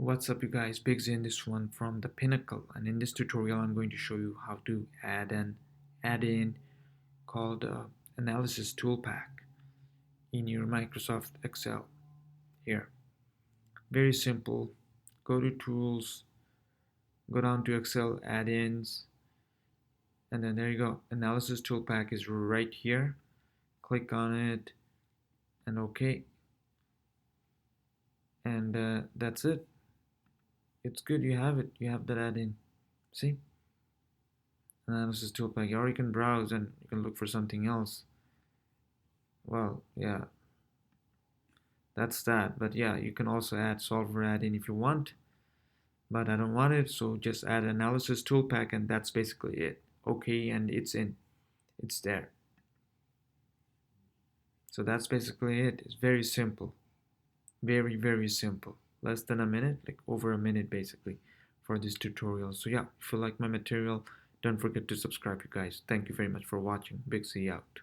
What's up you guys, Big Z in this one from the Pinnacle, and in this tutorial I'm going to show you how to add an add-in called Analysis Toolpak in your Microsoft Excel here. Very simple. Go to Tools, go down to Excel Add-ins, and then there you go. Analysis Toolpak is right here. Click on it and OK. And that's it. It's good, you have it. You have that add-in. See? Analysis Toolpak, or you can browse and you can look for something else. Well, yeah, that's that. But yeah, you can also add solver add-in if you want, but I don't want it, so just add Analysis Toolpak and that's basically it. Okay, and it's there. So that's basically it. It's very simple, very simple. Less than a minute, like over a minute basically, for this tutorial. So yeah, if you like my material, don't forget to subscribe, you guys. Thank you very much for watching. Big C out.